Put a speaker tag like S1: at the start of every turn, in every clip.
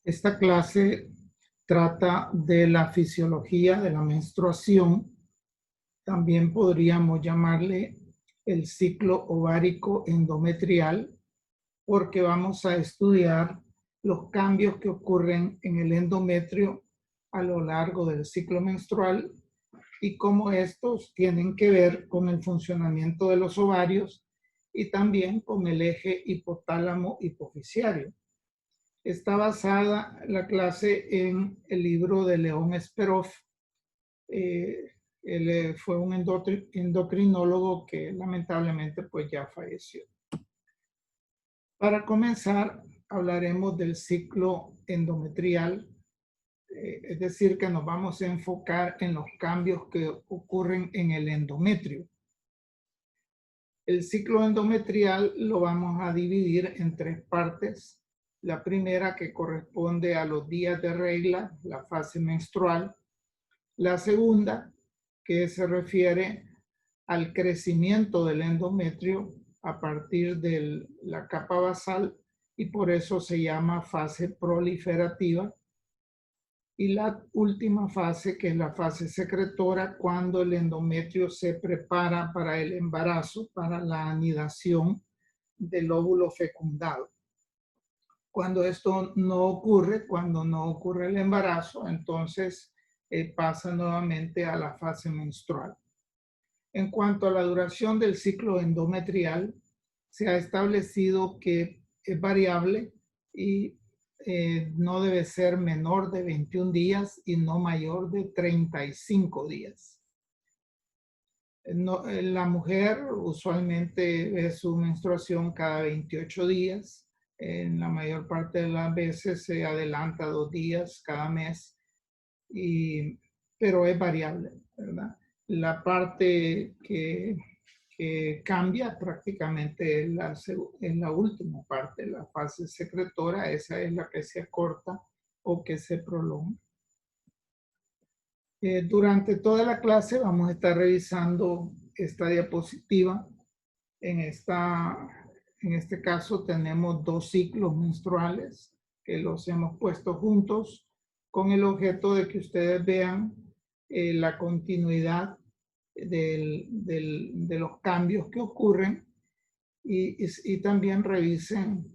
S1: Esta clase trata de la fisiología de la menstruación. También podríamos llamarle el ciclo ovárico endometrial, porque vamos a estudiar los cambios que ocurren en el endometrio a lo largo del ciclo menstrual y cómo estos tienen que ver con el funcionamiento de los ovarios y también con el eje hipotálamo-hipofisiario. Está basada la clase en el libro de León Esperoff. Él fue un endocrinólogo que lamentablemente pues ya falleció. Para comenzar, hablaremos del ciclo endometrial, es decir, que nos vamos a enfocar en los cambios que ocurren en el endometrio. El ciclo endometrial lo vamos a dividir en tres partes. La primera, que corresponde a los días de regla, la fase menstrual. La segunda, que se refiere al crecimiento del endometrio a partir de la capa basal y por eso se llama fase proliferativa. Y la última fase, que es la fase secretora, cuando el endometrio se prepara para el embarazo, para la anidación del óvulo fecundado. Cuando esto no ocurre, cuando no ocurre el embarazo, entonces pasa nuevamente a la fase menstrual. En cuanto a la duración del ciclo endometrial, se ha establecido que es variable y no debe ser menor de 21 días y no mayor de 35 días. La mujer usualmente ve su menstruación cada 28 días. En la mayor parte de las veces se adelanta 2 días cada mes, pero es variable, ¿verdad? La parte que cambia prácticamente en la última parte, la fase secretora. Esa es la que se acorta o que se prolonga. Durante toda la clase vamos a estar revisando esta diapositiva. En este caso tenemos 2 ciclos menstruales que los hemos puesto juntos con el objeto de que ustedes vean la continuidad de los cambios que ocurren y también revisen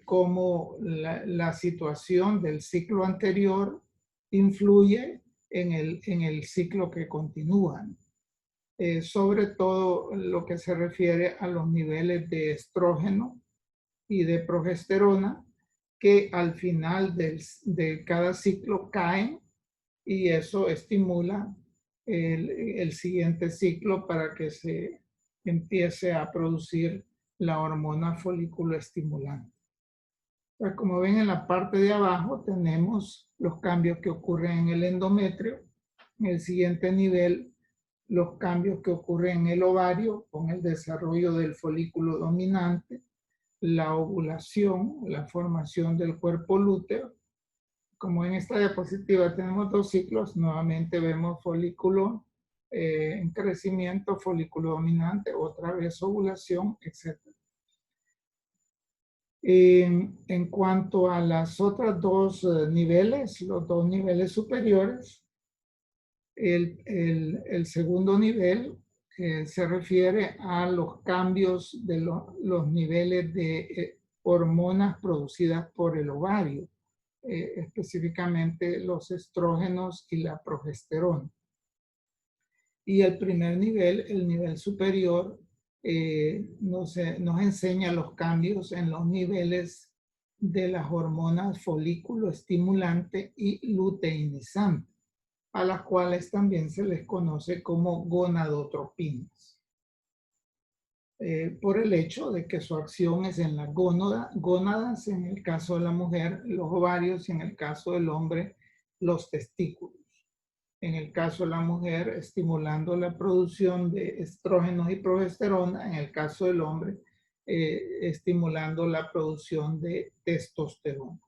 S1: cómo la situación del ciclo anterior influye en el ciclo que continúa. Sobre todo lo que se refiere a los niveles de estrógeno y de progesterona, que al final de cada ciclo caen y eso estimula el siguiente ciclo para que se empiece a producir la hormona folículo estimulante. Pues como ven, en la parte de abajo tenemos los cambios que ocurren en el endometrio. En el siguiente nivel, los cambios que ocurren en el ovario con el desarrollo del folículo dominante, la ovulación, la formación del cuerpo lúteo. Como en esta diapositiva tenemos 2 ciclos, nuevamente vemos folículo en crecimiento, folículo dominante, otra vez ovulación, etc. En cuanto a las otras 2 niveles, los 2 niveles superiores, el segundo nivel se refiere a los cambios de los niveles de hormonas producidas por el ovario. Específicamente los estrógenos y la progesterona. Y el primer nivel, el nivel superior, nos enseña los cambios en los niveles de las hormonas folículo estimulante y luteinizante, a las cuales también se les conoce como gonadotropinas. Por el hecho de que su acción es en las gónadas, en el caso de la mujer, los ovarios, y en el caso del hombre, los testículos. En el caso de la mujer, estimulando la producción de estrógenos y progesterona; en el caso del hombre, estimulando la producción de testosterona.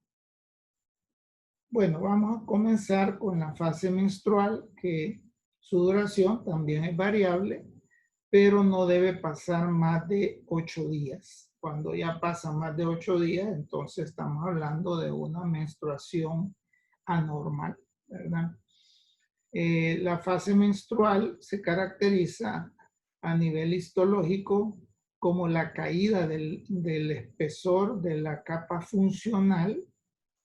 S1: Bueno, vamos a comenzar con la fase menstrual, que su duración también es variable, pero no debe pasar más de 8 días. Cuando ya pasan más de 8 días, entonces estamos hablando de una menstruación anormal, ¿verdad? La fase menstrual se caracteriza a nivel histológico como la caída del espesor de la capa funcional.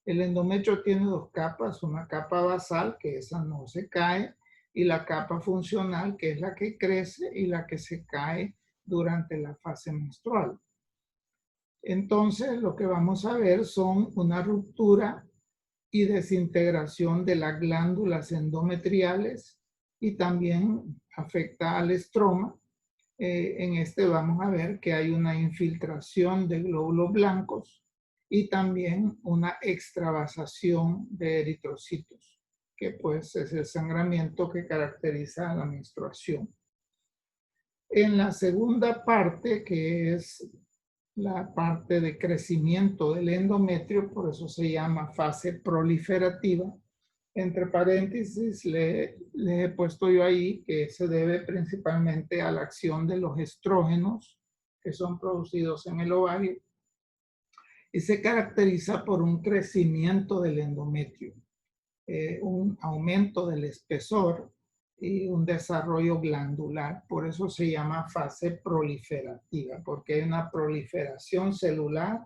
S1: El endometrio tiene dos capas, una capa basal, que esa no se cae, y la capa funcional, que es la que crece y la que se cae durante la fase menstrual. Entonces, lo que vamos a ver son una ruptura y desintegración de las glándulas endometriales y también afecta al estroma. En este vamos a ver que hay una infiltración de glóbulos blancos y también una extravasación de eritrocitos, que pues es el sangramiento que caracteriza la menstruación. En la segunda parte, que es la parte de crecimiento del endometrio, por eso se llama fase proliferativa. Entre paréntesis, le he puesto yo ahí que se debe principalmente a la acción de los estrógenos que son producidos en el ovario y se caracteriza por un crecimiento del endometrio, un aumento del espesor y un desarrollo glandular. Por eso se llama fase proliferativa, porque hay una proliferación celular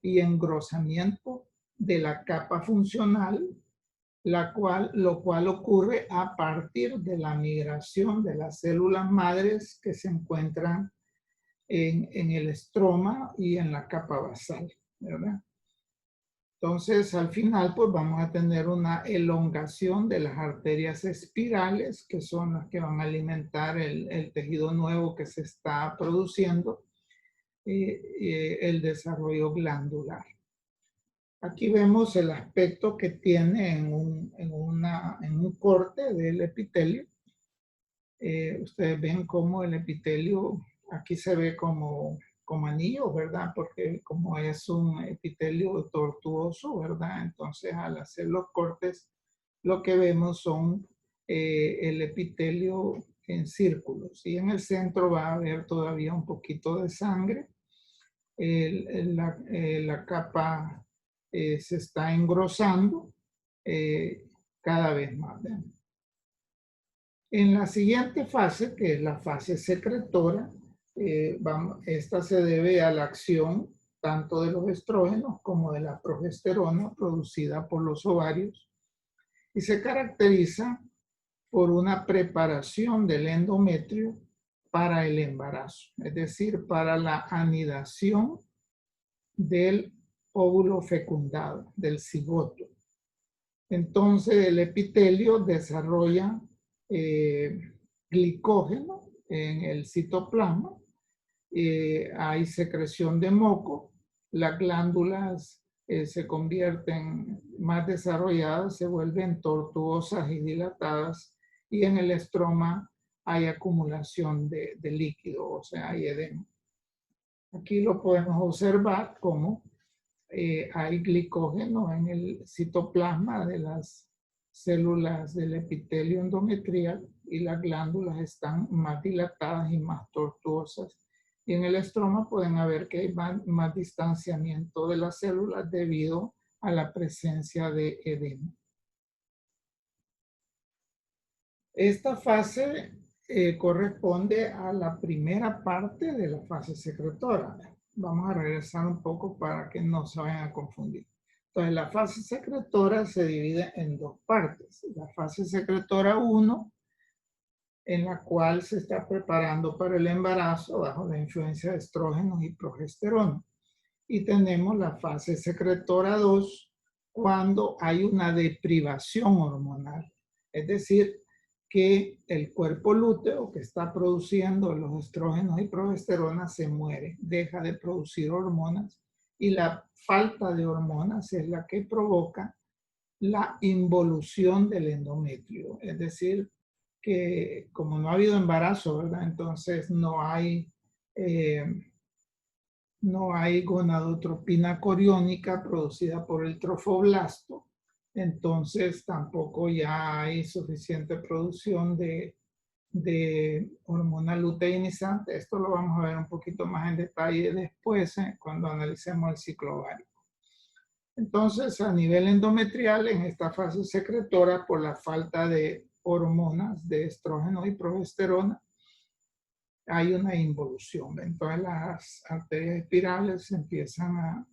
S1: y engrosamiento de la capa funcional, lo cual ocurre a partir de la migración de las células madres que se encuentran en el estroma y en la capa basal, ¿verdad? Entonces, al final, pues vamos a tener una elongación de las arterias espirales, que son las que van a alimentar el tejido nuevo que se está produciendo, el desarrollo glandular. Aquí vemos el aspecto que tiene en un corte del epitelio. Ustedes ven cómo el epitelio aquí se ve como anillo, ¿verdad? Porque como es un epitelio tortuoso, ¿verdad? Entonces al hacer los cortes, lo que vemos son el epitelio en círculos. Y en el centro va a haber todavía un poquito de sangre. La capa se está engrosando cada vez más, ¿verdad? En la siguiente fase, que es la fase secretora, esta se debe a la acción tanto de los estrógenos como de la progesterona producida por los ovarios y se caracteriza por una preparación del endometrio para el embarazo, es decir, para la anidación del óvulo fecundado, del cigoto. Entonces el epitelio desarrolla glicógeno en el citoplasma, hay secreción de moco, las glándulas se convierten más desarrolladas, se vuelven tortuosas y dilatadas, y en el estroma hay acumulación de líquido, o sea, hay edema. Aquí lo podemos observar como hay glicógeno en el citoplasma de las células del epitelio endometrial y las glándulas están más dilatadas y más tortuosas. Y en el estroma pueden ver que hay más distanciamiento de las células debido a la presencia de edema. Esta fase corresponde a la primera parte de la fase secretora. Vamos a regresar un poco para que no se vayan a confundir. Entonces, la fase secretora se divide en dos partes. La fase secretora 1, en la cual se está preparando para el embarazo bajo la influencia de estrógenos y progesterona. Y tenemos la fase secretora 2, cuando hay una deprivación hormonal. Es decir, que el cuerpo lúteo que está produciendo los estrógenos y progesterona se muere, deja de producir hormonas y la falta de hormonas es la que provoca la involución del endometrio. Es decir, que como no ha habido embarazo, ¿verdad? Entonces no hay gonadotropina coriónica producida por el trofoblasto. Entonces tampoco ya hay suficiente producción de de hormona luteinizante. Esto lo vamos a ver un poquito más en detalle después, cuando analicemos el ciclo ovárico. Entonces, a nivel endometrial, en esta fase secretora, por la falta de hormonas de estrógeno y progesterona, hay una involución. Entonces, las arterias espirales se empiezan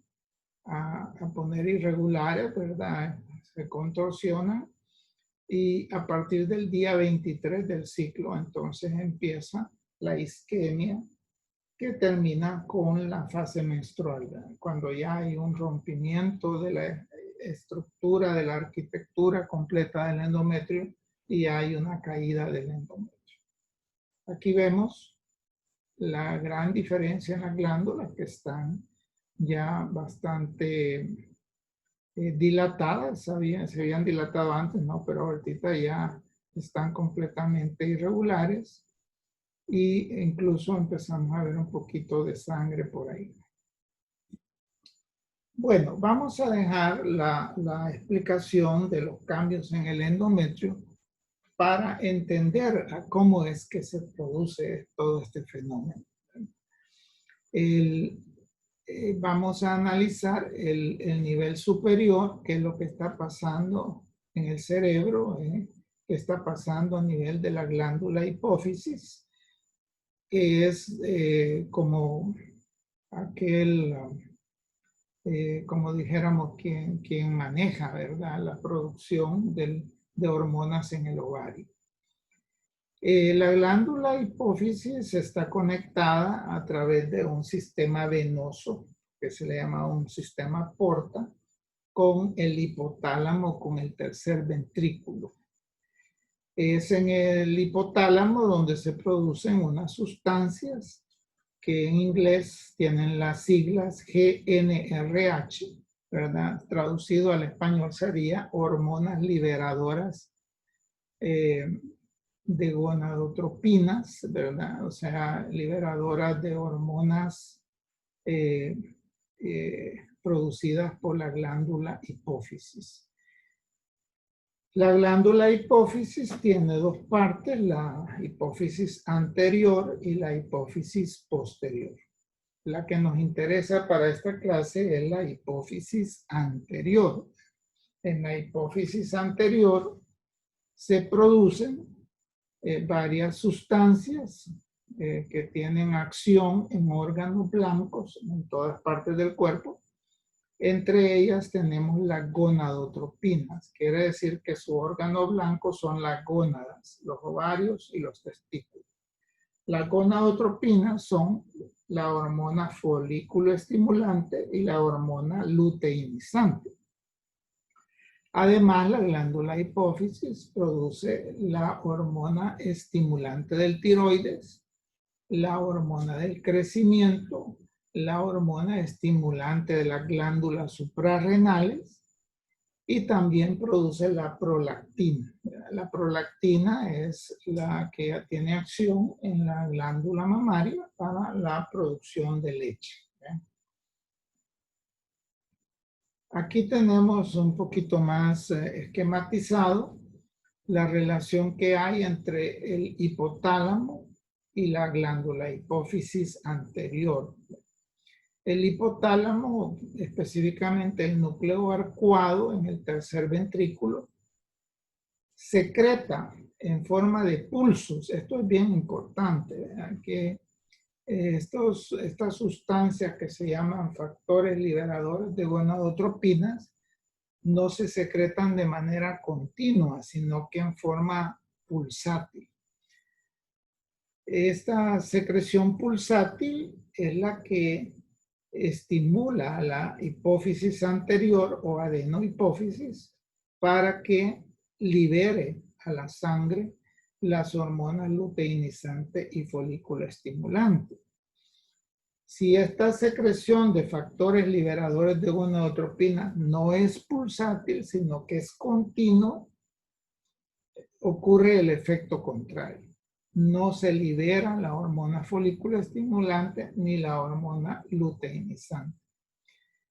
S1: a poner irregulares, ¿verdad? Se contorsionan y a partir del día 23 del ciclo, entonces empieza la isquemia que termina con la fase menstrual, ¿verdad? Cuando ya hay un rompimiento de la estructura, de la arquitectura completa del endometrio y hay una caída del endometrio. Aquí vemos la gran diferencia en las glándulas que están ya bastante dilatadas, se habían dilatado antes, ¿no? Pero ahorita ya están completamente irregulares y incluso empezamos a ver un poquito de sangre por ahí. Bueno, vamos a dejar la explicación de los cambios en el endometrio para entender cómo es que se produce todo este fenómeno. Vamos a analizar el nivel superior, qué es lo que está pasando en el cerebro, qué está pasando a nivel de la glándula hipófisis, que es como aquel, como dijéramos, quien maneja, ¿verdad?, la producción de hormonas en el ovario. La glándula hipófisis está conectada a través de un sistema venoso que se le llama un sistema porta con el hipotálamo, con el tercer ventrículo. Es en el hipotálamo donde se producen unas sustancias que en inglés tienen las siglas GnRH, ¿verdad? Traducido al español sería hormonas liberadoras de gonadotropinas, ¿verdad? O sea, liberadoras de hormonas producidas por la glándula hipófisis. La glándula hipófisis tiene dos partes, la hipófisis anterior y la hipófisis posterior. La que nos interesa para esta clase es la hipófisis anterior. En la hipófisis anterior se producen varias sustancias que tienen acción en órganos blancos en todas partes del cuerpo. Entre ellas tenemos las gonadotropinas, quiere decir que su órgano blanco son las gónadas, los ovarios y los testículos. Las gonadotropinas son la hormona folículo estimulante y la hormona luteinizante. Además, la glándula hipófisis produce la hormona estimulante del tiroides, la hormona del crecimiento, la hormona estimulante de las glándulas suprarrenales y también produce la prolactina. La prolactina es la que tiene acción en la glándula mamaria para la producción de leche. Aquí tenemos un poquito más esquematizado la relación que hay entre el hipotálamo y la glándula hipófisis anterior. El hipotálamo, específicamente el núcleo arcuado en el tercer ventrículo, secreta en forma de pulsos. Esto es bien importante, ¿verdad? Que estas sustancias que se llaman factores liberadores de gonadotropinas no se secretan de manera continua, sino que en forma pulsátil. Esta secreción pulsátil es la que estimula a la hipófisis anterior o adenohipófisis para que libere a la sangre las hormonas luteinizante y folículo estimulante. Si esta secreción de factores liberadores de gonadotropina no es pulsátil, sino que es continuo, ocurre el efecto contrario. No se libera la hormona folículo estimulante ni la hormona luteinizante.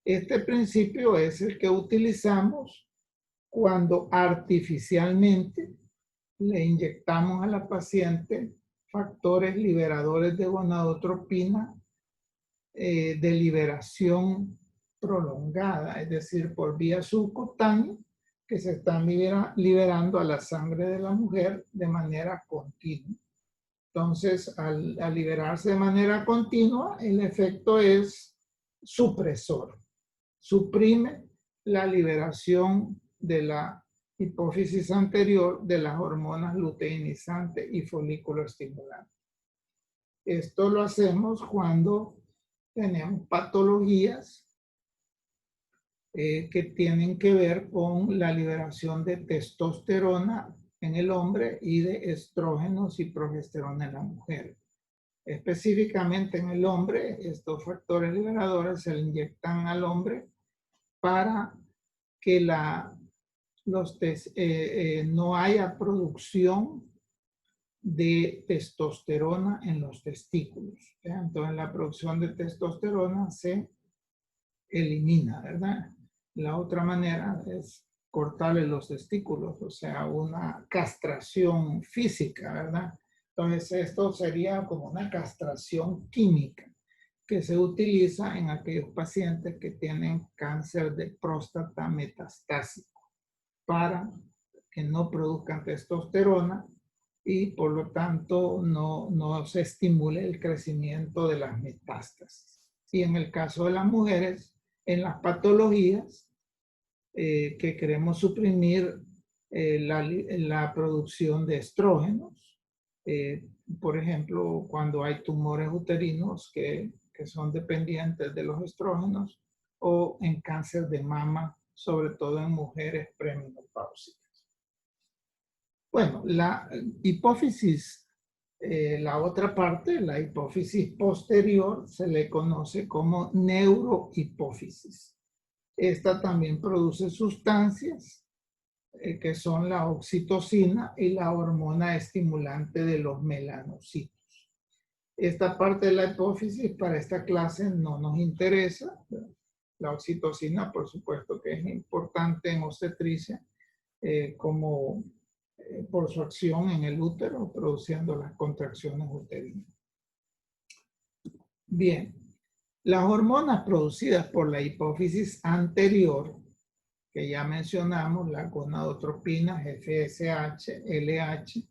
S1: Este principio es el que utilizamos cuando artificialmente le inyectamos a la paciente factores liberadores de gonadotropina de liberación prolongada, es decir, por vía subcutánea, que se están liberando a la sangre de la mujer de manera continua. Entonces, al liberarse de manera continua, el efecto es supresor. Suprime la liberación de la hipófisis anterior de las hormonas luteinizantes y folículo estimulante. Esto lo hacemos cuando tenemos patologías que tienen que ver con la liberación de testosterona en el hombre y de estrógenos y progesterona en la mujer. Específicamente en el hombre, estos factores liberadores se le inyectan al hombre para que no haya producción de testosterona en los testículos. Entonces la producción de testosterona se elimina, ¿verdad? La otra manera es cortarle los testículos, o sea, una castración física, ¿verdad? Entonces esto sería como una castración química que se utiliza en aquellos pacientes que tienen cáncer de próstata metastásico para que no produzcan testosterona y por lo tanto no se estimule el crecimiento de las metástasis. Y en el caso de las mujeres, en las patologías que queremos suprimir la producción de estrógenos, por ejemplo, cuando hay tumores uterinos que son dependientes de los estrógenos, o en cáncer de mama, sobre todo en mujeres premenopáusicas. Bueno, la hipófisis, la otra parte, la hipófisis posterior, se le conoce como neurohipófisis. Esta también produce sustancias que son la oxitocina y la hormona estimulante de los melanocitos. Esta parte de la hipófisis para esta clase no nos interesa. La oxitocina, por supuesto que es importante en obstetricia como por su acción en el útero, produciendo las contracciones uterinas. Bien, las hormonas producidas por la hipófisis anterior, que ya mencionamos, la gonadotropina, GFSH, LH,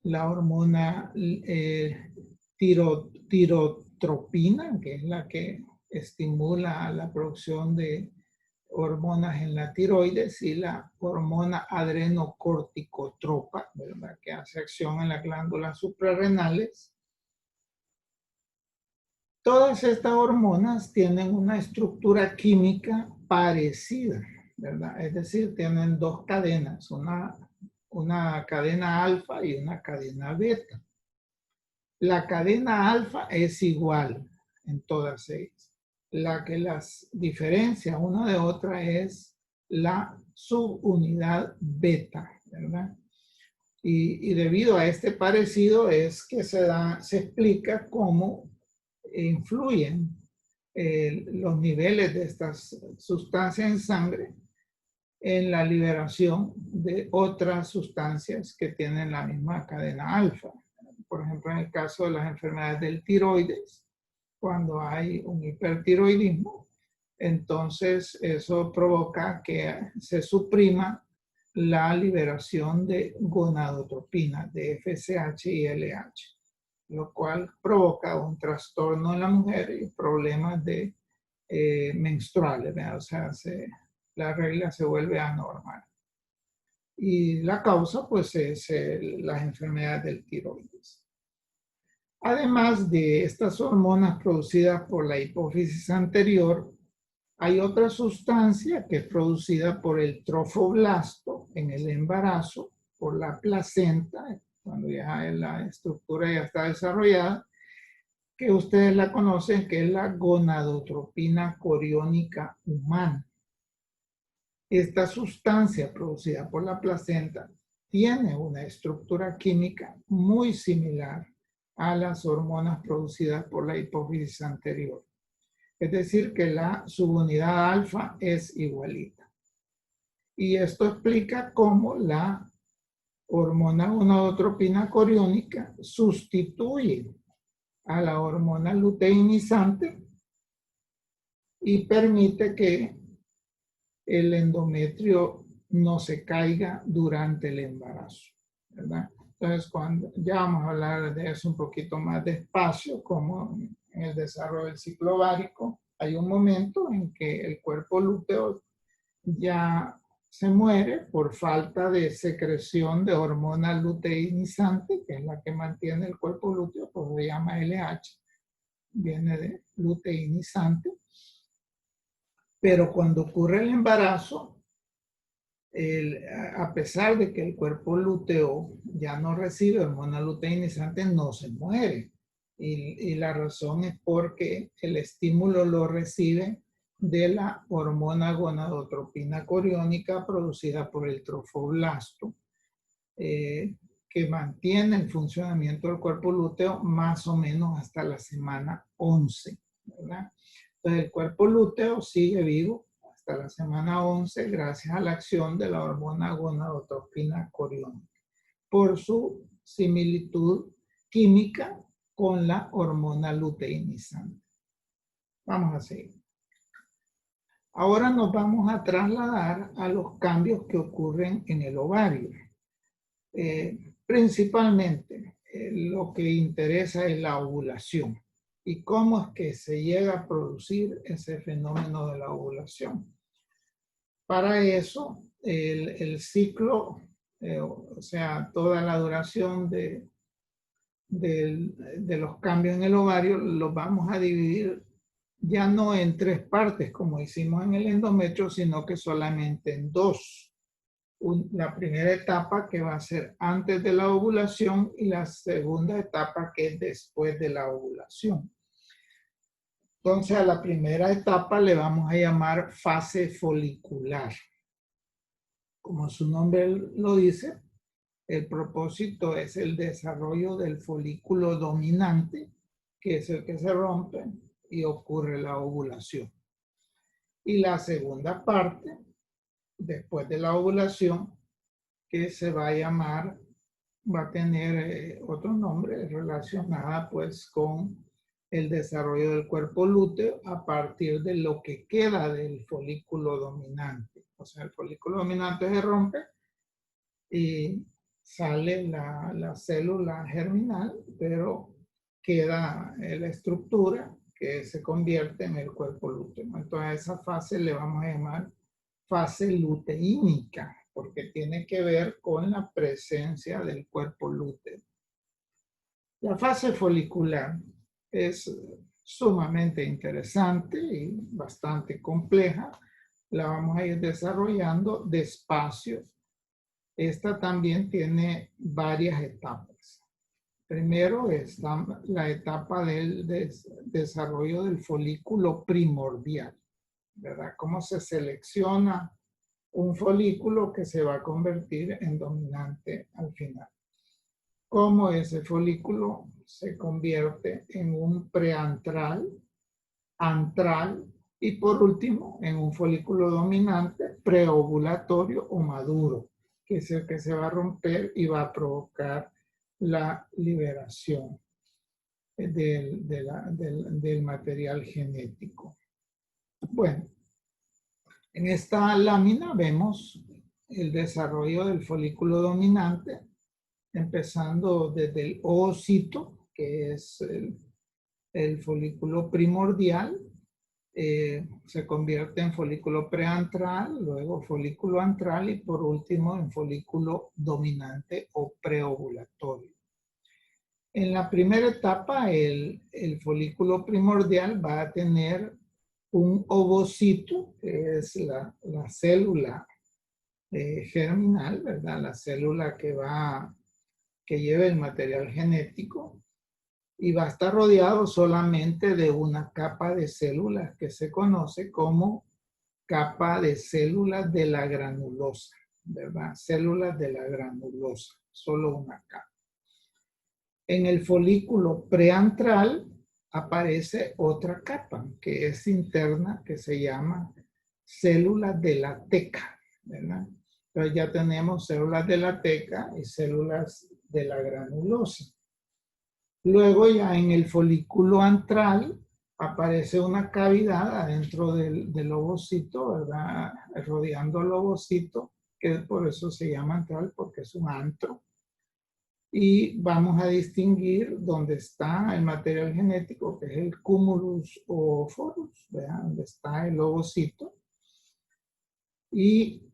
S1: la hormona tirotropina, que es la que estimula la producción de hormonas en la tiroides, y la hormona adrenocorticotropa, ¿verdad?, que hace acción en las glándulas suprarrenales. Todas estas hormonas tienen una estructura química parecida, ¿verdad? Es decir, tienen dos cadenas, una cadena alfa y una cadena beta. La cadena alfa es igual en todas ellas. La que las diferencia una de otra es la subunidad beta, ¿verdad? Y debido a este parecido es que se explica cómo influyen los niveles de estas sustancias en sangre en la liberación de otras sustancias que tienen la misma cadena alfa. Por ejemplo, en el caso de las enfermedades del tiroides, cuando hay un hipertiroidismo, entonces eso provoca que se suprima la liberación de gonadotropina, de FSH y LH, lo cual provoca un trastorno en la mujer y problemas menstruales, ¿verdad? O sea, la regla se vuelve anormal. Y la causa, pues, es las enfermedades del tiroides. Además de estas hormonas producidas por la hipófisis anterior, hay otra sustancia que es producida por el trofoblasto en el embarazo, por la placenta, cuando ya la estructura ya está desarrollada, que ustedes la conocen, que es la gonadotropina coriónica humana. Esta sustancia producida por la placenta tiene una estructura química muy similar a las hormonas producidas por la hipófisis anterior. Es decir, que la subunidad alfa es igualita. Y esto explica cómo la hormona gonadotropina coriónica sustituye a la hormona luteinizante y permite que el endometrio no se caiga durante el embarazo, ¿verdad? Entonces, ya vamos a hablar de eso un poquito más despacio, como en el desarrollo del ciclo ovárico, hay un momento en que el cuerpo lúteo ya se muere por falta de secreción de hormona luteinizante, que es la que mantiene el cuerpo lúteo, pues se llama LH, viene de luteinizante. Pero cuando ocurre el embarazo, a pesar de que el cuerpo lúteo ya no recibe hormona luteinizante, no se muere. Y la razón es porque el estímulo lo recibe de la hormona gonadotropina coriónica producida por el trofoblasto, que mantiene el funcionamiento del cuerpo lúteo más o menos hasta la semana 11, ¿verdad? Entonces el cuerpo lúteo sigue vivo hasta la semana 11 gracias a la acción de la hormona gonadotropina coriónica por su similitud química con la hormona luteinizante. Vamos a seguir. Ahora nos vamos a trasladar a los cambios que ocurren en el ovario. Principalmente lo que interesa es la ovulación y cómo es que se llega a producir ese fenómeno de la ovulación. Para eso, el ciclo, o sea, toda la duración de los cambios en el ovario, los vamos a dividir ya no en 3 partes como hicimos en el endometrio, sino que solamente en 2. La primera etapa que va a ser antes de la ovulación y la segunda etapa que es después de la ovulación. Entonces a la primera etapa le vamos a llamar fase folicular. Como su nombre lo dice, el propósito es el desarrollo del folículo dominante, que es el que se rompe y ocurre la ovulación. Y la segunda parte, después de la ovulación, que se va a llamar, va a tener otro nombre relacionada pues con el desarrollo del cuerpo lúteo a partir de lo que queda del folículo dominante. O sea, el folículo dominante se rompe y sale la célula germinal, pero queda la estructura que se convierte en el cuerpo lúteo. Entonces a esa fase le vamos a llamar fase luteínica, porque tiene que ver con la presencia del cuerpo lúteo. La fase folicular es sumamente interesante y bastante compleja. La vamos a ir desarrollando despacio. Esta también tiene varias etapas. Primero está la etapa del desarrollo del folículo primordial, ¿verdad? Cómo se selecciona un folículo que se va a convertir en dominante al final. Cómo ese folículo se convierte en un preantral, antral y por último en un folículo dominante preovulatorio o maduro, que es el que se va a romper y va a provocar la liberación del material genético. Bueno, en esta lámina vemos el desarrollo del folículo dominante, empezando desde el ovocito, que es el folículo primordial, se convierte en folículo preantral, luego folículo antral y por último en folículo dominante o preovulatorio. En la primera etapa, el folículo primordial va a tener un ovocito, que es la célula germinal, ¿verdad? La célula que lleva el material genético y va a estar rodeado solamente de una capa de células que se conoce como capa de células de la granulosa, ¿verdad? Células de la granulosa, solo una capa. En el folículo preantral aparece otra capa que es interna, que se llama células de la teca, ¿verdad? Entonces ya tenemos células de la teca y células de la granulosa. Luego ya en el folículo antral aparece una cavidad adentro del ovocito, ¿verdad? Rodeando el ovocito, que por eso se llama antral, porque es un antro. Y vamos a distinguir dónde está el material genético, que es el cúmulus oophorus, ¿verdad? Donde está el ovocito. Y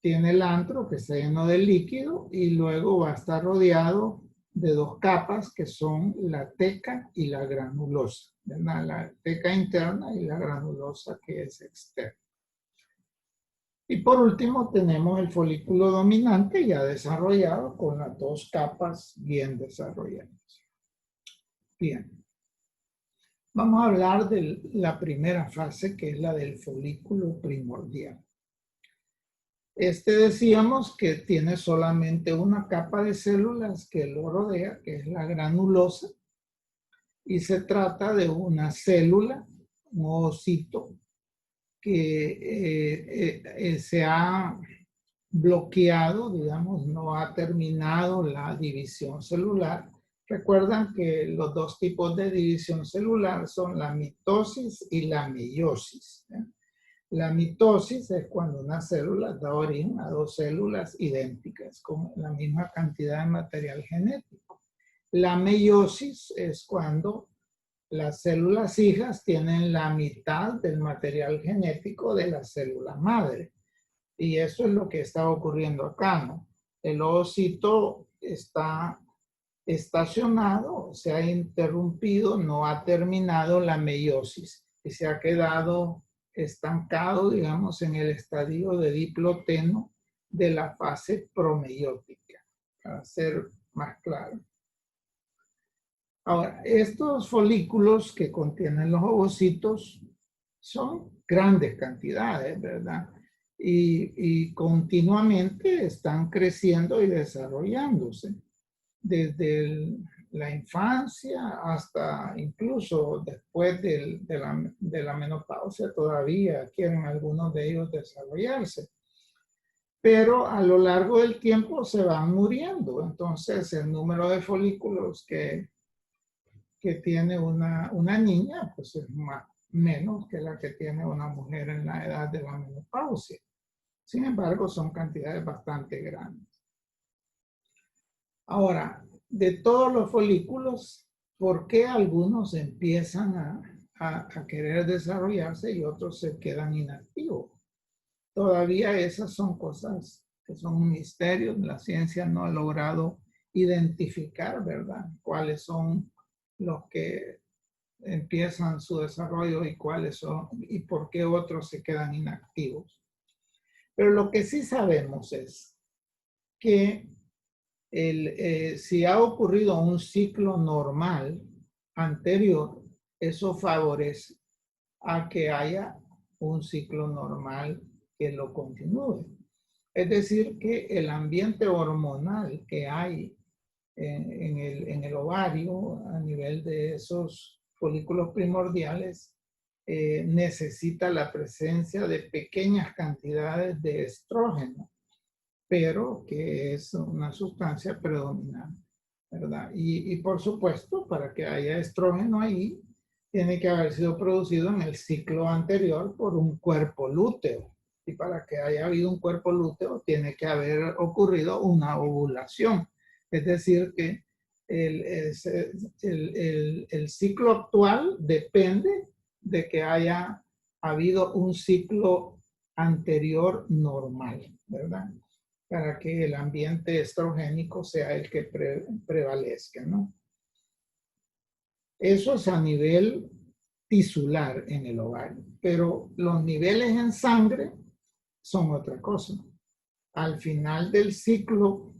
S1: tiene el antro que está lleno de líquido y luego va a estar rodeado de dos capas que son la teca y la granulosa, ¿verdad? La teca interna y la granulosa que es externa. Y por último tenemos el folículo dominante ya desarrollado con las dos capas bien desarrolladas. Bien. Vamos a hablar de la primera fase que es la del folículo primordial. Decíamos que tiene solamente una capa de células que lo rodea, que es la granulosa, y se trata de una célula, un ovocito, que se ha bloqueado, digamos, no ha terminado la división celular. Recuerdan que los dos tipos de división celular son la mitosis y la meiosis, ¿eh? La mitosis es cuando una célula da origen a dos células idénticas con la misma cantidad de material genético. La meiosis es cuando las células hijas tienen la mitad del material genético de la célula madre. Y eso es lo que está ocurriendo acá, ¿no? El ovocito está estacionado, se ha interrumpido, no ha terminado la meiosis y se ha quedado estancado, digamos, en el estadio de diploteno de la fase promeiótica, para ser más claro. Ahora, estos folículos que contienen los ovocitos son grandes cantidades, ¿verdad? Y continuamente están creciendo y desarrollándose. Desde la infancia hasta incluso después de la menopausia todavía quieren algunos de ellos desarrollarse. Pero a lo largo del tiempo se van muriendo. Entonces el número de folículos que tiene una niña pues es menos que la que tiene una mujer en la edad de la menopausia. Sin embargo, son cantidades bastante grandes. Ahora, de todos los folículos, ¿por qué algunos empiezan a querer desarrollarse y otros se quedan inactivos? Todavía esas son cosas que son un misterio. La ciencia no ha logrado identificar, ¿verdad? Cuáles son los que empiezan su desarrollo y cuáles son y por qué otros se quedan inactivos. Pero lo que sí sabemos es que si ha ocurrido un ciclo normal anterior, eso favorece a que haya un ciclo normal que lo continúe. Es decir, que el ambiente hormonal que hay en el ovario a nivel de esos folículos primordiales necesita la presencia de pequeñas cantidades de estrógeno, pero que es una sustancia predominante, ¿verdad? Y por supuesto, para que haya estrógeno ahí, tiene que haber sido producido en el ciclo anterior por un cuerpo lúteo. Y para que haya habido un cuerpo lúteo, tiene que haber ocurrido una ovulación. Es decir, que el ciclo actual depende de que haya habido un ciclo anterior normal, ¿verdad? Para que el ambiente estrogénico sea el que prevalezca, ¿no? Eso es a nivel tisular en el ovario, pero los niveles en sangre son otra cosa. Al final del ciclo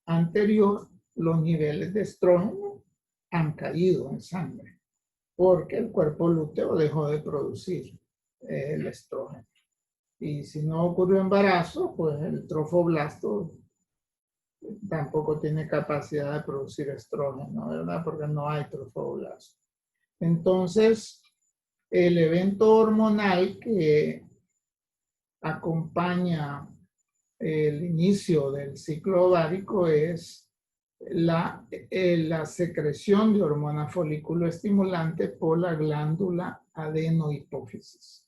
S1: anterior, los niveles de estrógeno han caído en sangre porque el cuerpo lúteo dejó de producir el estrógeno. Y si no ocurrió embarazo, pues el trofoblasto tampoco tiene capacidad de producir estrógeno, ¿verdad? Porque no hay trofoblasto. Entonces, el evento hormonal que acompaña el inicio del ciclo ovárico es la secreción de hormona folículo estimulante por la glándula adenohipófisis.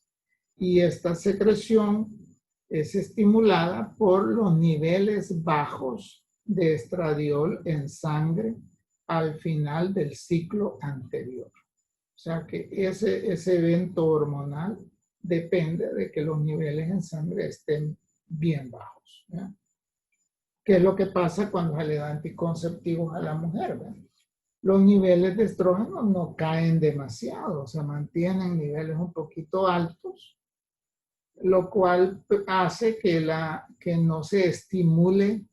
S1: Y esta secreción es estimulada por los niveles bajos de estradiol en sangre al final del ciclo anterior. O sea que ese evento hormonal depende de que los niveles en sangre estén bien bajos, ¿ya? ¿Qué es lo que pasa cuando se le da anticonceptivos a la mujer? ¿Verdad? Los niveles de estrógeno no caen demasiado, se mantienen niveles un poquito altos, lo cual hace que no se estimule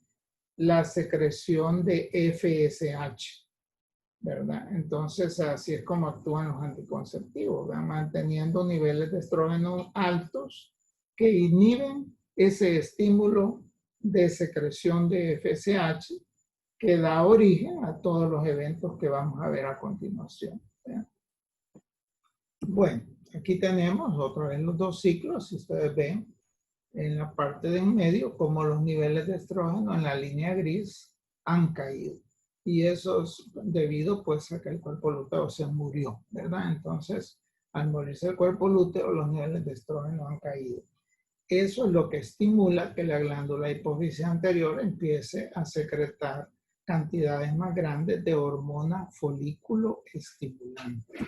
S1: la secreción de FSH, ¿verdad? Entonces, así es como actúan los anticonceptivos, ¿verdad? Manteniendo niveles de estrógeno altos que inhiben ese estímulo de secreción de FSH que da origen a todos los eventos que vamos a ver a continuación, ¿verdad? Bueno, aquí tenemos otra vez los dos ciclos, si ustedes ven en la parte de en medio como los niveles de estrógeno en la línea gris han caído. Y eso es debido pues a que el cuerpo lúteo se murió, ¿verdad? Entonces, al morirse el cuerpo lúteo, los niveles de estrógeno han caído. Eso es lo que estimula que la glándula hipófisis anterior empiece a secretar cantidades más grandes de hormona folículo estimulante.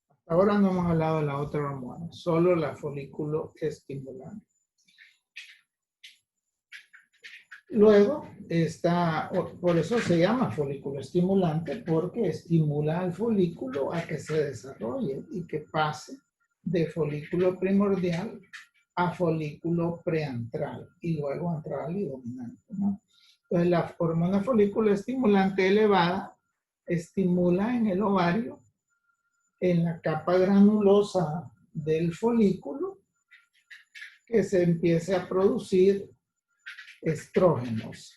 S1: Hasta ahora no hemos hablado de la otra hormona, solo la folículo estimulante. Luego está, por eso se llama folículo estimulante, porque estimula al folículo a que se desarrolle y que pase de folículo primordial a folículo preantral y luego antral y dominante, ¿no? Entonces la hormona folículo estimulante elevada estimula en el ovario, en la capa granulosa del folículo, que se empiece a producir estrógenos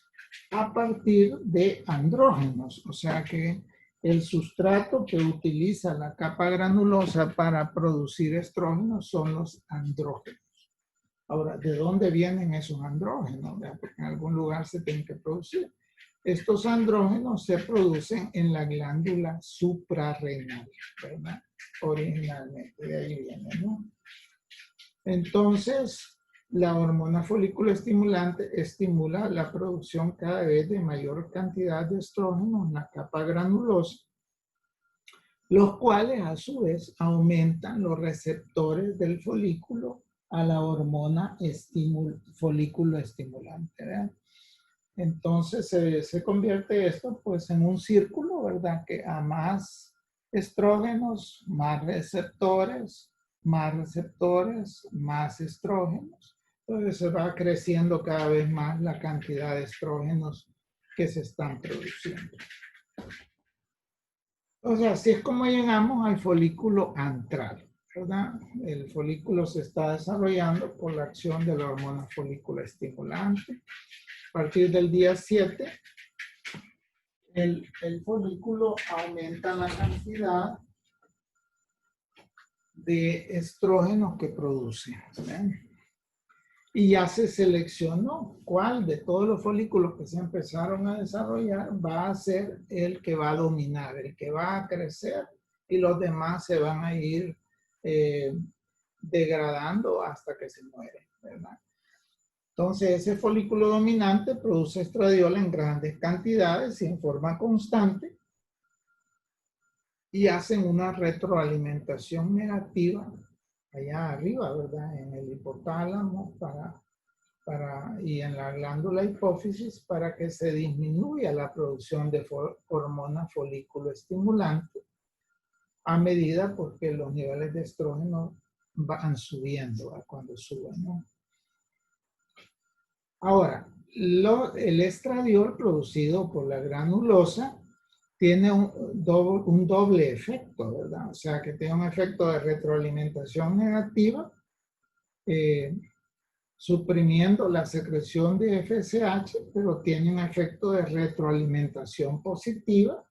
S1: a partir de andrógenos, o sea que el sustrato que utiliza la capa granulosa para producir estrógenos son los andrógenos. Ahora, ¿de dónde vienen esos andrógenos? Porque en algún lugar se tienen que producir. Estos andrógenos se producen en la glándula suprarrenal, ¿verdad? Originalmente, de ahí viene, ¿no? Entonces, la hormona folículo estimulante estimula la producción cada vez de mayor cantidad de estrógenos en la capa granulosa, los cuales a su vez aumentan los receptores del folículo a la hormona folículo estimulante, ¿verdad? Entonces se convierte esto pues en un círculo, ¿verdad? Que a más estrógenos, más receptores, más estrógenos. Entonces se va creciendo cada vez más la cantidad de estrógenos que se están produciendo. O sea, así es como llegamos al folículo antral, ¿verdad? El folículo se está desarrollando por la acción de la hormona folículo estimulante. A partir del día 7, el folículo aumenta la cantidad de estrógenos que produce, ¿verdad? Y ya se seleccionó cuál de todos los folículos que se empezaron a desarrollar va a ser el que va a dominar, el que va a crecer, y los demás se van a ir degradando hasta que se mueren, ¿verdad? Entonces ese folículo dominante produce estradiol en grandes cantidades y en forma constante y hacen una retroalimentación negativa allá arriba, ¿verdad? En el hipotálamo y en la glándula hipófisis para que se disminuya la producción de hormona folículo estimulante a medida porque los niveles de estrógeno van subiendo, ¿verdad? Cuando suben, ¿no? Ahora, el estradiol producido por la granulosa tiene un doble efecto, ¿verdad? O sea, que tiene un efecto de retroalimentación negativa, suprimiendo la secreción de FSH, pero tiene un efecto de retroalimentación positiva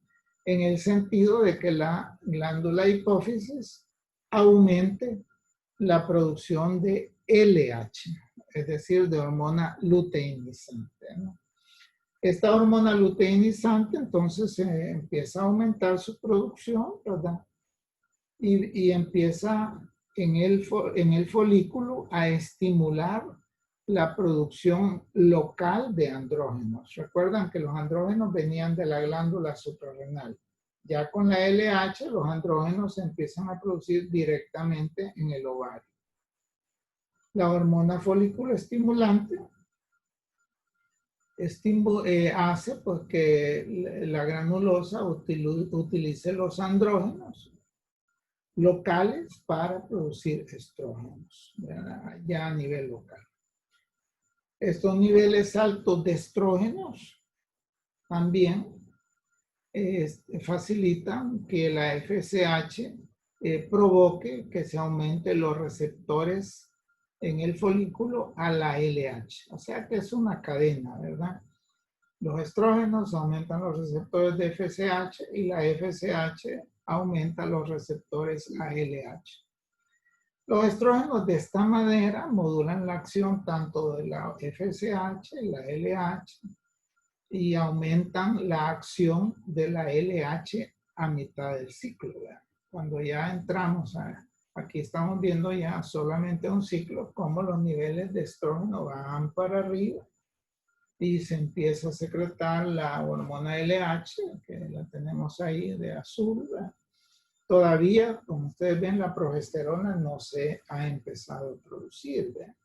S1: en el sentido de que la glándula hipófisis aumente la producción de LH. es decir, de hormona luteinizante, ¿no? Esta hormona luteinizante entonces empieza a aumentar su producción, ¿verdad? Y empieza en el folículo a estimular la producción local de andrógenos. Recuerdan que los andrógenos venían de la glándula suprarrenal. Ya con la LH, los andrógenos se empiezan a producir directamente en el ovario. La hormona folículo estimulante hace pues, que la granulosa utilice los andrógenos locales para producir estrógenos, ya a nivel local. Estos niveles altos de estrógenos también facilitan que la FSH provoque que se aumenten los receptores en el folículo a la LH. O sea que es una cadena, ¿verdad? Los estrógenos aumentan los receptores de FSH y la FSH aumenta los receptores ALH. Los estrógenos de esta manera modulan la acción tanto de la FSH y la LH y aumentan la acción de la LH a mitad del ciclo, ¿verdad? Cuando ya entramos aquí estamos viendo ya solamente un ciclo, como los niveles de estrógeno van para arriba y se empieza a secretar la hormona LH, que la tenemos ahí de azul, ¿verdad? Todavía, como ustedes ven, la progesterona no se ha empezado a producir, ¿verdad?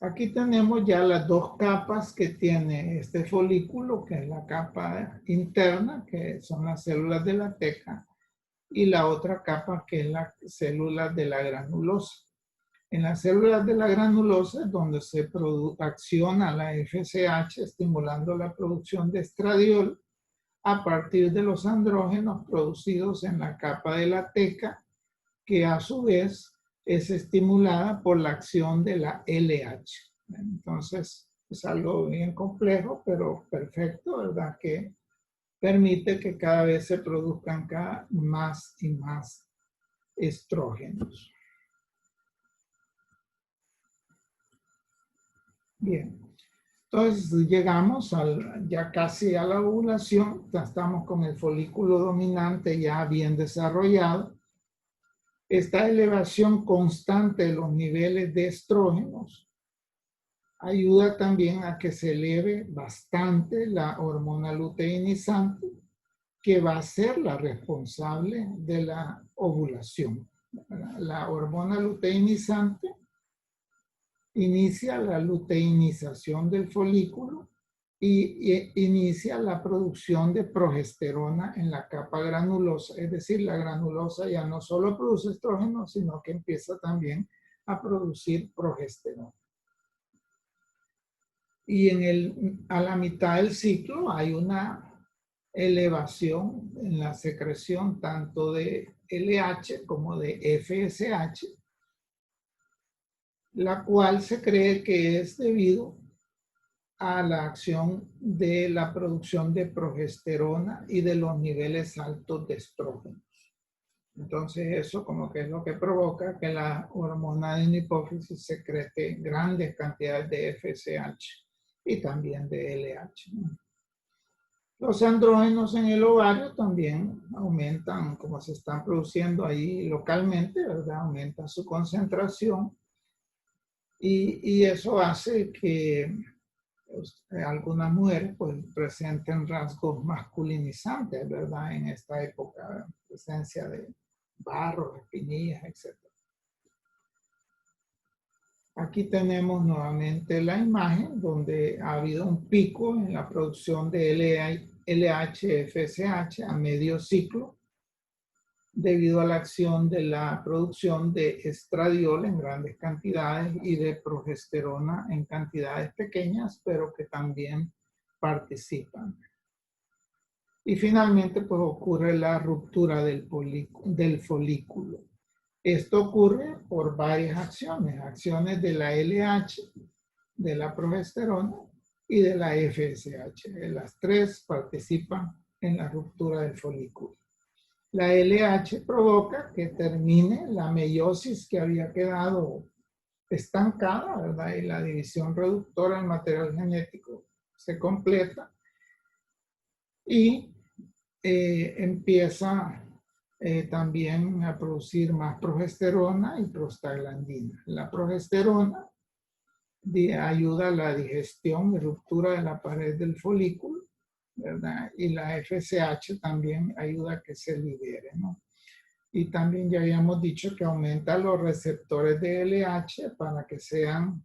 S1: Aquí tenemos ya las dos capas que tiene este folículo, que es la capa interna, que son las células de la teca, y la otra capa que es la célula de la granulosa. En las células de la granulosa es donde se acciona la FSH, estimulando la producción de estradiol a partir de los andrógenos producidos en la capa de la teca, que a su vez es estimulada por la acción de la LH. Entonces, es algo bien complejo, pero perfecto, ¿verdad? Que permite que cada vez se produzcan más y más estrógenos. Bien, entonces llegamos ya casi a la ovulación, ya estamos con el folículo dominante ya bien desarrollado. Esta elevación constante de los niveles de estrógenos ayuda también a que se eleve bastante la hormona luteinizante, que va a ser la responsable de la ovulación. La hormona luteinizante inicia la luteinización del folículo y inicia la producción de progesterona en la capa granulosa. Es decir, la granulosa ya no solo produce estrógeno, sino que empieza también a producir progesterona. Y a la mitad del ciclo hay una elevación en la secreción tanto de LH como de FSH, la cual se cree que es debido a la acción de la producción de progesterona y de los niveles altos de estrógenos. Entonces eso como que es lo que provoca que la hormona de hipófisis secrete grandes cantidades de FSH y también de LH. Los andrógenos en el ovario también aumentan, como se están produciendo ahí localmente, ¿verdad? Aumenta su concentración y eso hace que algunas mujeres pues presenten rasgos masculinizantes, ¿verdad? En esta época, presencia de barro, espinillas, etc. Aquí tenemos nuevamente la imagen donde ha habido un pico en la producción de LH-FSH a medio ciclo debido a la acción de la producción de estradiol en grandes cantidades y de progesterona en cantidades pequeñas, pero que también participan. Y finalmente, pues ocurre la ruptura del folículo. Esto ocurre por varias acciones, acciones de la LH, de la progesterona y de la FSH. Las tres participan en la ruptura del folículo. La LH provoca que termine la meiosis que había quedado estancada, ¿verdad? Y la división reductora del material genético se completa y empieza también a producir más progesterona y prostaglandina. La progesterona ayuda a la digestión y ruptura de la pared del folículo, ¿verdad? Y la FSH también ayuda a que se libere, ¿no? Y también ya habíamos dicho que aumenta los receptores de LH para que sean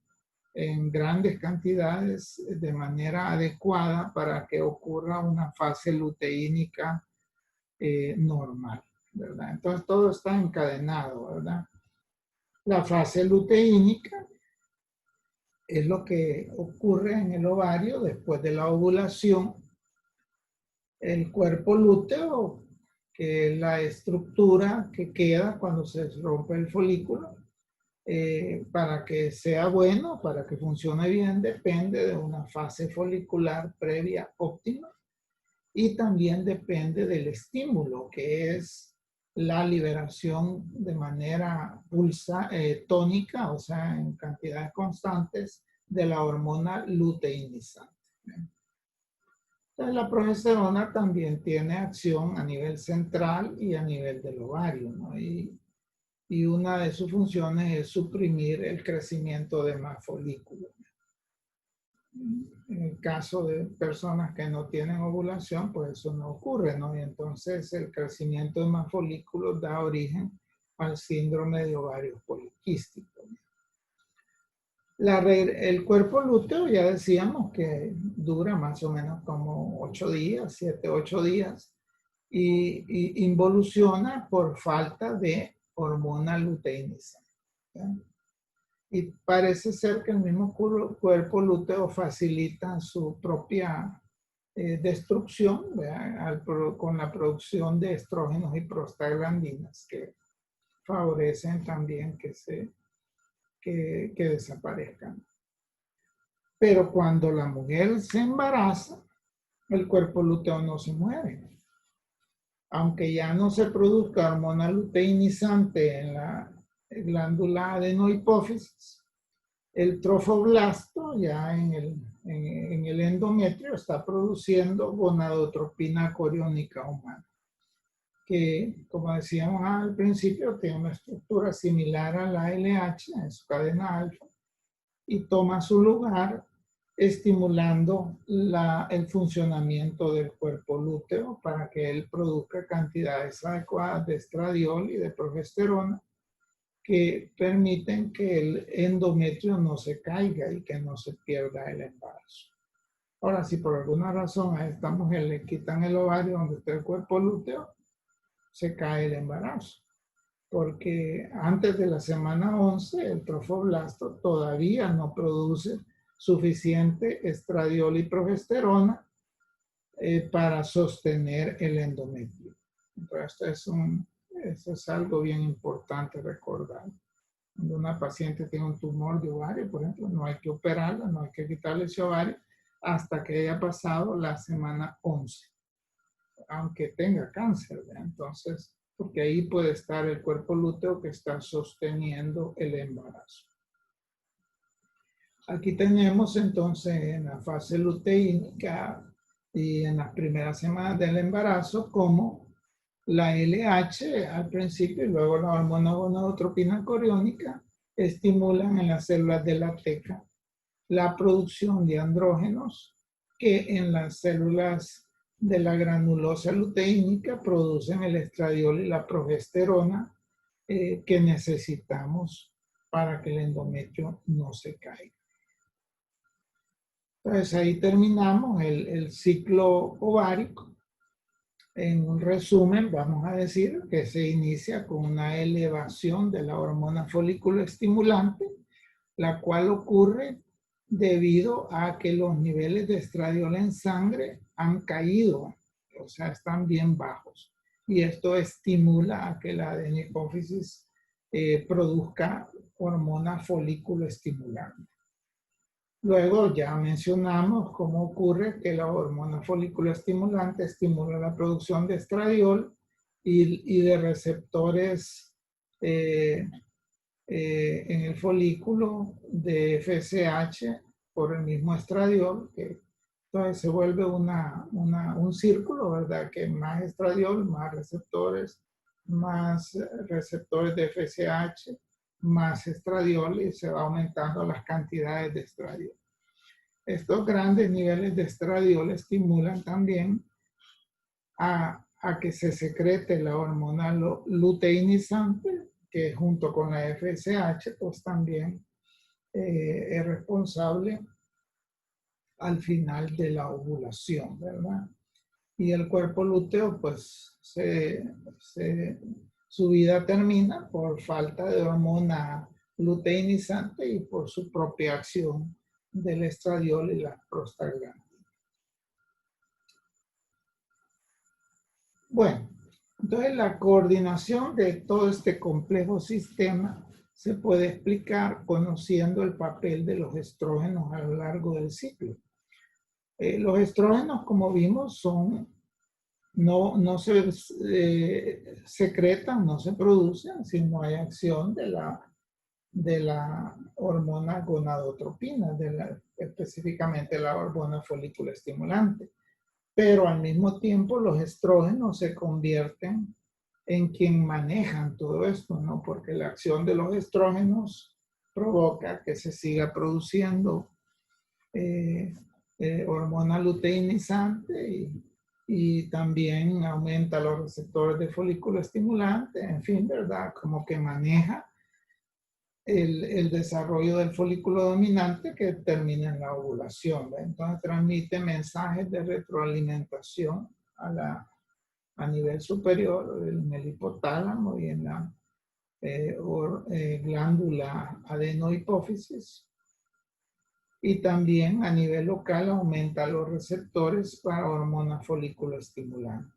S1: en grandes cantidades de manera adecuada para que ocurra una fase luteínica normal, ¿verdad? Entonces todo está encadenado, ¿verdad? La fase luteínica es lo que ocurre en el ovario después de la ovulación. El cuerpo lúteo, que es la estructura que queda cuando se rompe el folículo, para que sea bueno, para que funcione bien, depende de una fase folicular previa óptima y también depende del estímulo, que es la liberación de manera tónica, o sea, en cantidades constantes, de la hormona luteinizante. Entonces, la progesterona también tiene acción a nivel central y a nivel del ovario, ¿no? Y una de sus funciones es suprimir el crecimiento de más folículos. En el caso de personas que no tienen ovulación, pues eso no ocurre, ¿no? Y entonces el crecimiento de más folículos da origen al síndrome de ovarios poliquísticos. El cuerpo lúteo ya decíamos que dura más o menos como 8 días, 7, 8 días, y involuciona por falta de hormona luteinizante. Y parece ser que el mismo cuerpo lúteo facilita su propia destrucción, con la producción de estrógenos y prostaglandinas que favorecen también que desaparezcan. Pero cuando la mujer se embaraza, el cuerpo lúteo no se muere. Aunque ya no se produzca hormona luteinizante en la glándula adenohipófisis, el trofoblasto ya en el endometrio está produciendo gonadotropina coriónica humana, que, como decíamos al principio, tiene una estructura similar a la LH en su cadena alfa y toma su lugar estimulando el funcionamiento del cuerpo lúteo para que él produzca cantidades adecuadas de estradiol y de progesterona que permiten que el endometrio no se caiga y que no se pierda el embarazo. Ahora, si por alguna razón a esta mujer le quitan el ovario donde está el cuerpo lúteo, se cae el embarazo. Porque antes de la semana 11, el trofoblasto todavía no produce suficiente estradiol y progesterona para sostener el endometrio. Entonces, eso es algo bien importante recordar. Cuando una paciente tiene un tumor de ovario, por ejemplo, no hay que operarla, no hay que quitarle ese ovario hasta que haya pasado la semana 11, aunque tenga cáncer, ¿verdad? Entonces, porque ahí puede estar el cuerpo lúteo que está sosteniendo el embarazo. Aquí tenemos entonces en la fase luteínica y en las primeras semanas del embarazo como la LH al principio y luego la hormona gonadotropina coriónica estimulan en las células de la teca la producción de andrógenos que en las células de la granulosa luteínica producen el estradiol y la progesterona que necesitamos para que el endometrio no se caiga. Entonces ahí terminamos el ciclo ovárico. En un resumen, vamos a decir que se inicia con una elevación de la hormona folículo estimulante, la cual ocurre debido a que los niveles de estradiol en sangre han caído, o sea, están bien bajos. Y esto estimula a que la adenopófisis produzca hormona folículo estimulante. Luego ya mencionamos cómo ocurre que la hormona folículo estimulante estimula la producción de estradiol y de receptores en el folículo de FSH por el mismo estradiol, que entonces se vuelve un círculo, ¿verdad? Que más estradiol, más receptores de FSH, más estradiol, y se va aumentando las cantidades de estradiol. Estos grandes niveles de estradiol estimulan también a que se secrete la hormona luteinizante, que junto con la FSH, pues también es responsable al final de la ovulación, ¿verdad? Y el cuerpo lúteo, pues, su vida termina por falta de hormona luteinizante y por su propia acción del estradiol y las prostaglandinas. Bueno, entonces la coordinación de todo este complejo sistema se puede explicar conociendo el papel de los estrógenos a lo largo del ciclo. Los estrógenos, como vimos, no se secretan, no se producen si no hay acción de la hormona gonadotropina, específicamente la hormona folículo estimulante. Pero al mismo tiempo los estrógenos se convierten en quien manejan todo esto, ¿no? Porque la acción de los estrógenos provoca que se siga produciendo hormona luteinizante y también aumenta los receptores de folículo estimulante, en fin, ¿verdad? Como que maneja el desarrollo del folículo dominante que termina en la ovulación, ¿verdad? Entonces transmite mensajes de retroalimentación a nivel superior en el hipotálamo y en la glándula adenohipófisis. Y también a nivel local aumenta los receptores para hormona folículo estimulante.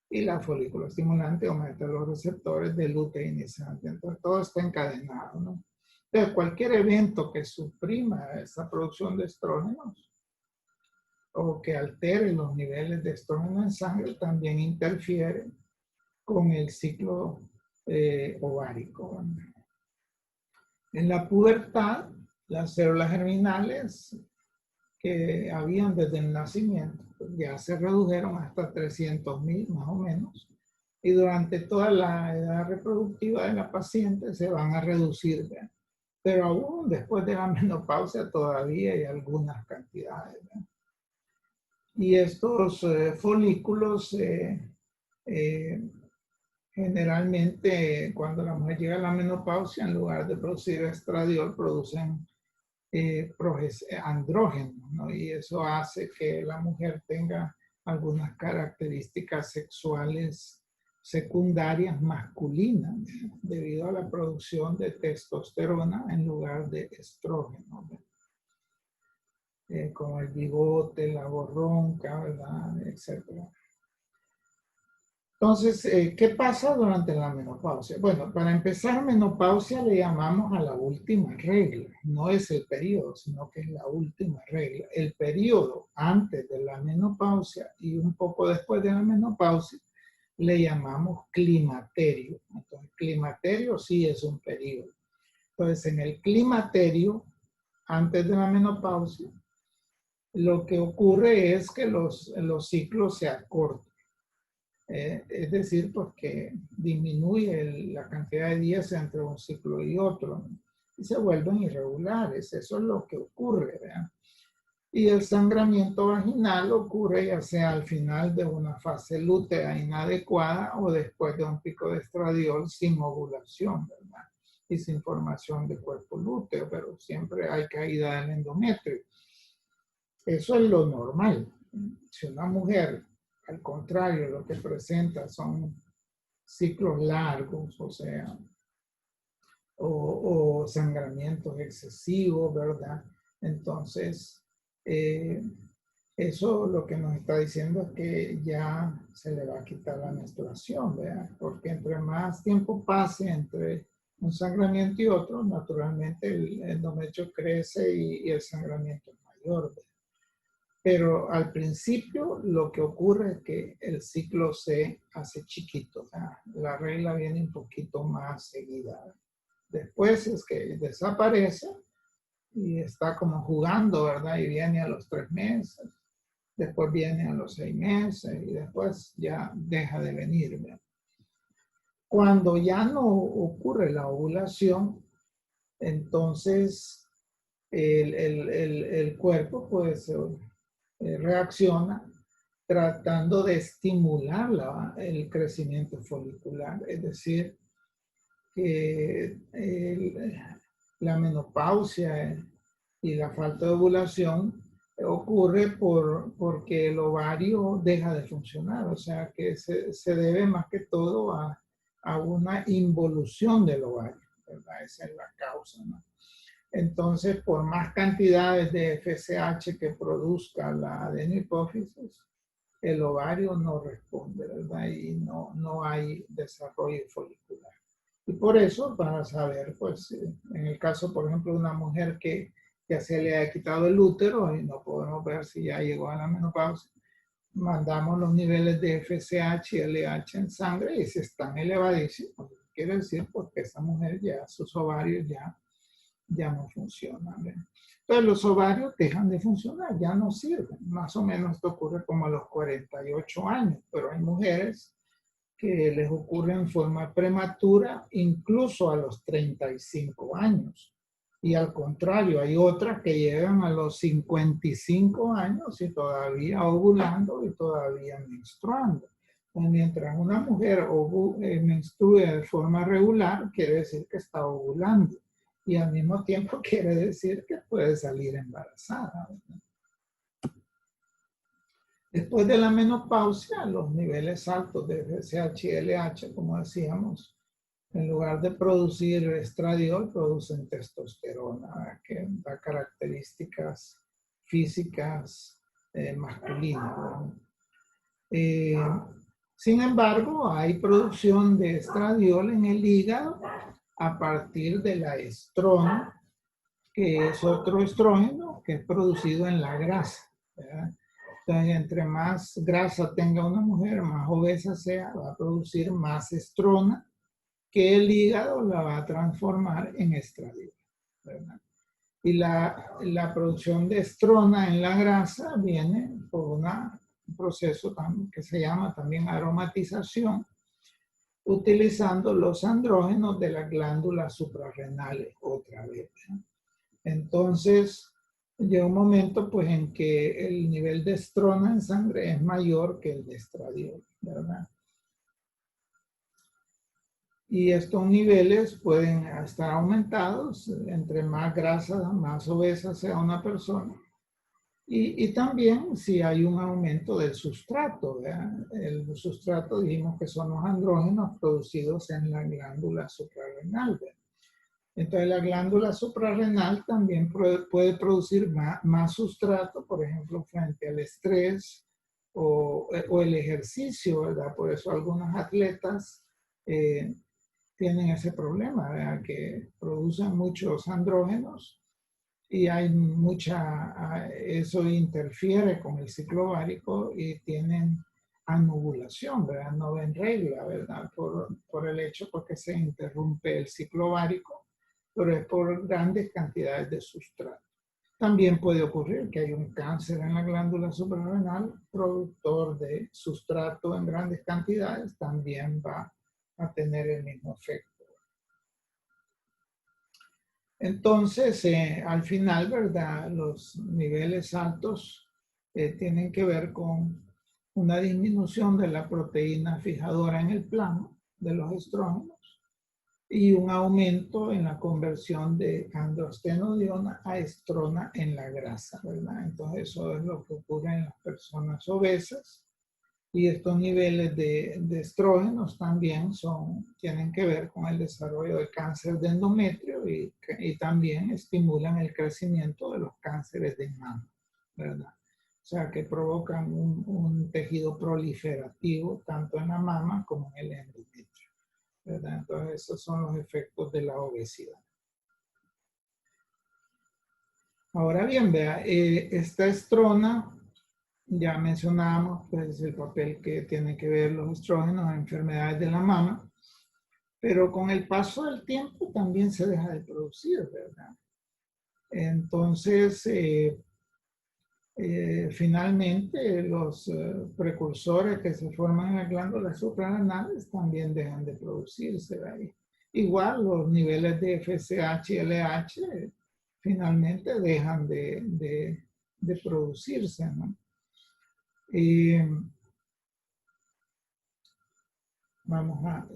S1: Y la folículo estimulante aumenta los receptores de luteinizante. Entonces todo está encadenado, ¿no? Entonces cualquier evento que suprima esa producción de estrógenos o que altere los niveles de estrógeno en sangre también interfiere con el ciclo ovárico. En la pubertad, las células germinales que habían desde el nacimiento ya se redujeron hasta 300.000 más o menos, y durante toda la edad reproductiva de la paciente se van a reducir, ¿verdad? Pero aún después de la menopausia todavía hay algunas cantidades, ¿verdad? Y estos folículos generalmente cuando la mujer llega a la menopausia, en lugar de producir estradiol, producen andrógenos, ¿no? Y eso hace que la mujer tenga algunas características sexuales secundarias masculinas debido a la producción de testosterona en lugar de estrógeno, como el bigote, la voz ronca, ¿verdad? Etcétera. Entonces, ¿qué pasa durante la menopausia? Bueno, para empezar, menopausia le llamamos a la última regla. No es el periodo, sino que es la última regla. El periodo antes de la menopausia y un poco después de la menopausia le llamamos climaterio. Entonces, climaterio sí es un periodo. Entonces, en el climaterio, antes de la menopausia, lo que ocurre es que los ciclos se acortan. Es decir, porque disminuye la cantidad de días entre un ciclo y otro y se vuelven irregulares. Eso es lo que ocurre, ¿verdad? Y el sangramiento vaginal ocurre ya sea al final de una fase lútea inadecuada o después de un pico de estradiol sin ovulación, ¿verdad? Y sin formación de cuerpo lúteo, pero siempre hay caída del endometrio. Eso es lo normal. Si una mujer, al contrario, lo que presenta son ciclos largos, o sea, o sangramientos excesivos, ¿verdad? Entonces, eso lo que nos está diciendo es que ya se le va a quitar la menstruación, ¿verdad? Porque entre más tiempo pase entre un sangramiento y otro, naturalmente el endometrio crece y el sangramiento es mayor, ¿verdad? Pero al principio lo que ocurre es que el ciclo se hace chiquito, ¿verdad? La regla viene un poquito más seguida. Después es que desaparece y está como jugando, ¿verdad? Y viene a los 3 meses, después viene a los 6 meses y después ya deja de venir, ¿verdad? Cuando ya no ocurre la ovulación, entonces el cuerpo pues reacciona tratando de estimular el crecimiento folicular, es decir, que la menopausia y la falta de ovulación ocurre porque el ovario deja de funcionar, o sea que se debe más que todo a una involución del ovario, ¿verdad? Esa es la causa, ¿no? Entonces, por más cantidades de FSH que produzca la adenopófisis, el ovario no responde, ¿verdad? Y no hay desarrollo folicular. Y por eso, para saber, pues, en el caso, por ejemplo, de una mujer que ya se le ha quitado el útero y no podemos ver si ya llegó a la menopausia, mandamos los niveles de FSH y LH en sangre y si están elevadísimos, quiere decir porque esa mujer ya, sus ovarios ya no funcionan. ¿Ven? Entonces los ovarios dejan de funcionar, ya no sirven. Más o menos esto ocurre como a los 48 años, pero hay mujeres que les ocurre en forma prematura, incluso a los 35 años. Y al contrario, hay otras que llegan a los 55 años y todavía ovulando y todavía menstruando. Pues mientras una mujer menstrue de forma regular, quiere decir que está ovulando. Y al mismo tiempo quiere decir que puede salir embarazada, ¿verdad? Después de la menopausia, los niveles altos de FSH y LH, como decíamos, en lugar de producir estradiol, producen testosterona, que da características físicas masculinas, ¿no? Sin embargo, hay producción de estradiol en el hígado a partir de la estrona, que es otro estrógeno que es producido en la grasa, ¿verdad? Entonces, entre más grasa tenga una mujer, más obesa sea, va a producir más estrona, que el hígado la va a transformar en estradiol, ¿verdad? Y la producción de estrona en la grasa viene por un proceso que se llama también aromatización, utilizando los andrógenos de las glándulas suprarrenales otra vez, ¿verdad? Entonces, llega un momento pues en que el nivel de estrona en sangre es mayor que el de estradiol, ¿verdad? Y estos niveles pueden estar aumentados entre más grasa, más obesa sea una persona. Y también si hay un aumento del sustrato, ¿verdad? El sustrato dijimos que son los andrógenos producidos en la glándula suprarrenal, ¿verdad? Entonces la glándula suprarrenal también puede producir más sustrato, por ejemplo, frente al estrés o el ejercicio, ¿verdad? Por eso algunos atletas tienen ese problema, ¿verdad? Que producen muchos andrógenos y hay eso interfiere con el ciclo ovárico y tienen anovulación, ¿verdad? No ven regla, ¿verdad? Por el hecho porque se interrumpe el ciclo ovárico, pero es por grandes cantidades de sustrato. También puede ocurrir que hay un cáncer en la glándula suprarrenal, productor de sustrato en grandes cantidades, también va a tener el mismo efecto. Entonces, al final, ¿verdad? Los niveles altos tienen que ver con una disminución de la proteína fijadora en el plano de los estrógenos y un aumento en la conversión de androstenediona a estrona en la grasa, ¿verdad? Entonces, eso es lo que ocurre en las personas obesas. Y estos niveles de estrógenos también tienen que ver con el desarrollo de cáncer de endometrio y también estimulan el crecimiento de los cánceres de mama, ¿verdad? O sea, que provocan un tejido proliferativo tanto en la mama como en el endometrio, ¿verdad? Entonces, esos son los efectos de la obesidad. Ahora bien, vea, esta estrona, ya mencionábamos pues, el papel que tiene que ver los estrógenos en enfermedades de la mama. pero con el paso del tiempo también se deja de producir, ¿verdad? Entonces, finalmente, los precursores que se forman en las glándulas suprarrenales también dejan de producirse ahí. Igual, los niveles de FSH y LH finalmente dejan de producirse, ¿no? Y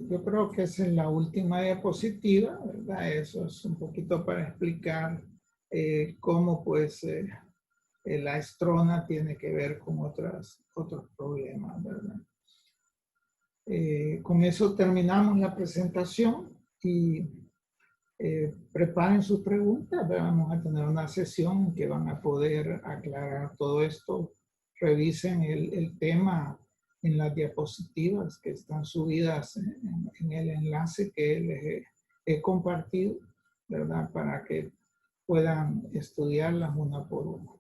S1: yo creo que esa es la última diapositiva, ¿verdad? Eso es un poquito para explicar cómo pues la estrona tiene que ver con otros problemas, ¿verdad? Con eso terminamos la presentación y preparen sus preguntas. Vamos a tener una sesión en que van a poder aclarar todo esto. Revisen el tema en las diapositivas que están subidas en el enlace que les he compartido, ¿verdad? Para que puedan estudiarlas una por una.